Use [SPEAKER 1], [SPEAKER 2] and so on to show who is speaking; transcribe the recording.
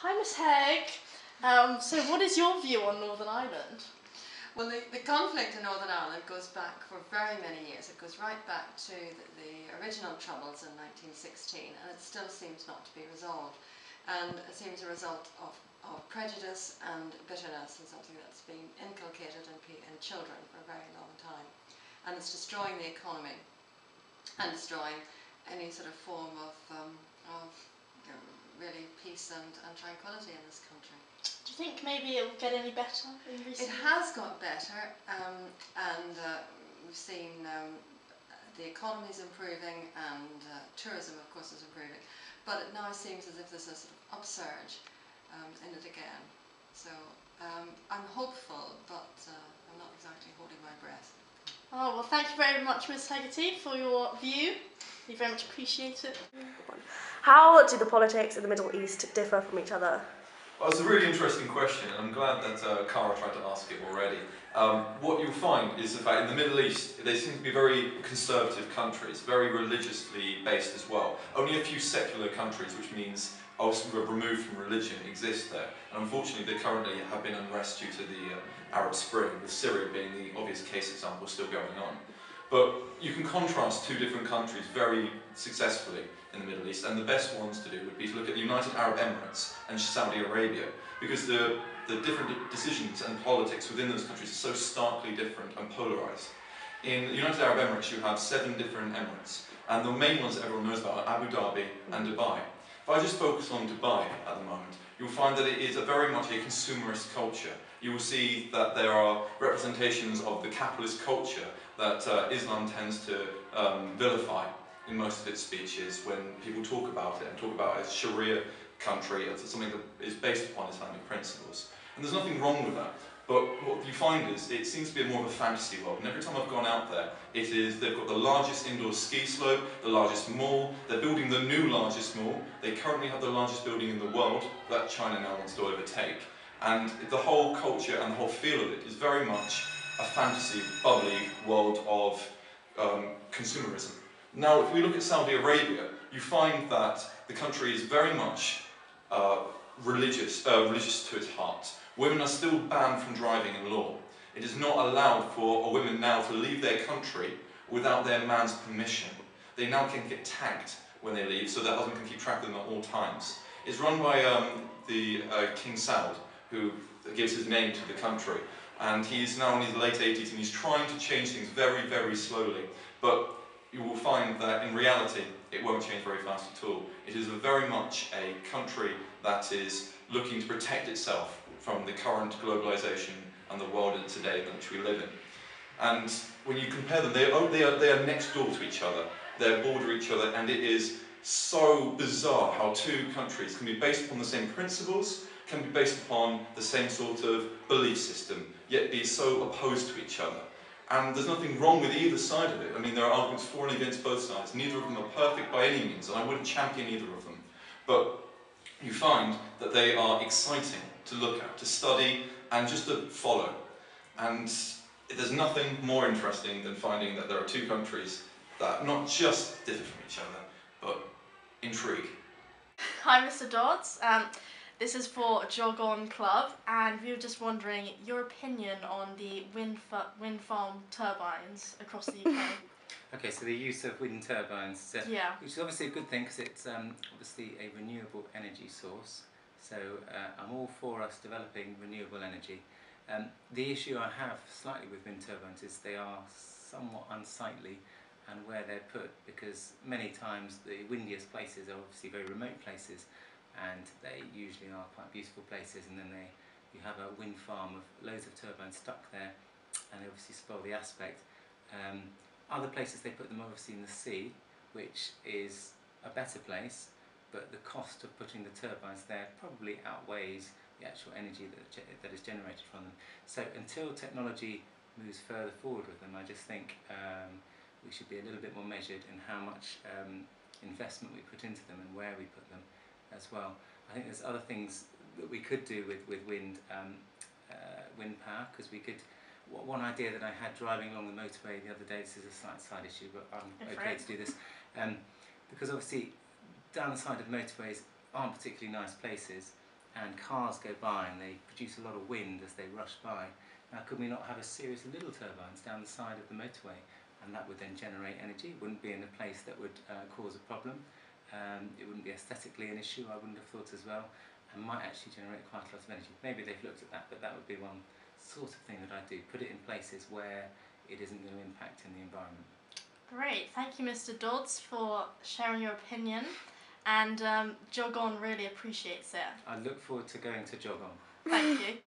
[SPEAKER 1] Hi, Miss Haig. So what is your view on Northern Ireland?
[SPEAKER 2] Well, the conflict in Northern Ireland goes back for very many years. It goes right back to the original Troubles in 1916, and it still seems not to be resolved. And it seems a result of prejudice and bitterness, and something that's been inculcated in children for a very long time. And it's destroying the economy and destroying any sort of form of really peace and tranquility in this country.
[SPEAKER 1] Do you think maybe it will get any better in recent years?
[SPEAKER 2] It has got better, and we've seen the economy is improving, and tourism, of course, is improving. But it now seems as if there's a sort of upsurge in it again. So I'm hopeful, but I'm not exactly holding my breath.
[SPEAKER 1] Oh, well, thank you very much, Miss Hegarty, for your view. We very much appreciate it.
[SPEAKER 3] How do the politics in the Middle East differ from each other?
[SPEAKER 4] Well, it's a really interesting question, and I'm glad that Cara tried to ask it already. What you'll find is that in the Middle East, they seem to be very conservative countries, very religiously based as well. Only a few secular countries, which means also removed from religion, exist there. And unfortunately, there currently have been unrest due to the Arab Spring, with Syria being the obvious case example still going on. But you can contrast two different countries very successfully in the Middle East, and the best ones to do would be to look at the United Arab Emirates and Saudi Arabia, because the different decisions and politics within those countries are so starkly different and polarised. In the United Arab Emirates you have 7 different emirates, and the main ones that everyone knows about are Abu Dhabi and Dubai. If I just focus on Dubai at the moment, you'll find that it is very much a consumerist culture. You will see that there are representations of the capitalist culture that Islam tends to vilify in most of its speeches when people talk about it, and talk about it as Sharia country, as something that is based upon Islamic principles. And there's nothing wrong with that, but what you find is it seems to be more of a fantasy world, and every time I've gone out there, they've got the largest indoor ski slope, the largest mall, they're building the new largest mall, they currently have the largest building in the world that China now wants to overtake, and the whole culture and the whole feel of it is very much a fantasy, bubbly world of consumerism. Now, if we look at Saudi Arabia, you find that the country is very much religious to its heart. Women are still banned from driving in law. It is not allowed for a woman now to leave their country without their man's permission. They now can get tagged when they leave, so their husband can keep track of them at all times. It's run by the King Saud, who gives his name to the country. And he's now in his late 80s, and he's trying to change things very, very slowly. But you will find that in reality, it won't change very fast at all. It is very much a country that is looking to protect itself from the current globalization and the world in today in which we live in. And when you compare them, they are next door to each other. They border each other, and it is so bizarre how two countries can be based upon the same principles, can be based upon the same sort of belief system, yet be so opposed to each other. And there's nothing wrong with either side of it. I mean, there are arguments for and against both sides. Neither of them are perfect by any means, and I wouldn't champion either of them. But you find that they are exciting to look at, to study, and just to follow. And there's nothing more interesting than finding that there are two countries that not just differ from each other, but intrigue.
[SPEAKER 1] Hi, Mr Dodds. This is for Jog On Club, and we were just wondering your opinion on the wind farm turbines across the UK.
[SPEAKER 5] Okay, so the use of wind turbines,
[SPEAKER 1] yeah,
[SPEAKER 5] which is obviously a good thing because it's obviously a renewable energy source. So I'm all for us developing renewable energy. The issue I have slightly with wind turbines is they are somewhat unsightly and where they're put, because many times the windiest places are obviously very remote places, and they usually are quite beautiful places, and then you have a wind farm of loads of turbines stuck there, and they obviously spoil the aspect. Other places they put them obviously in the sea, which is a better place, but the cost of putting the turbines there probably outweighs the actual energy that is generated from them. So until technology moves further forward with them, I just think we should be a little bit more measured in how much investment we put into them and where we put them as well. I think there's other things that we could do with wind power, because we could. One idea that I had driving along the motorway the other day, this is a slight side issue, but I'm okay to do this, because obviously down the side of motorways aren't particularly nice places, and cars go by and they produce a lot of wind as they rush by. Now, could we not have a series of little turbines down the side of the motorway, and that would then generate energy? It wouldn't be in a place that would cause a problem. It wouldn't be aesthetically an issue, I wouldn't have thought as well, and might actually generate quite a lot of energy. Maybe they've looked at that, but that would be one sort of thing that I'd do. Put it in places where it isn't going to impact in the environment.
[SPEAKER 1] Great, thank you Mr Dodds for sharing your opinion, and Jog On really appreciates it.
[SPEAKER 5] I look forward to going to Jog On.
[SPEAKER 1] Thank you.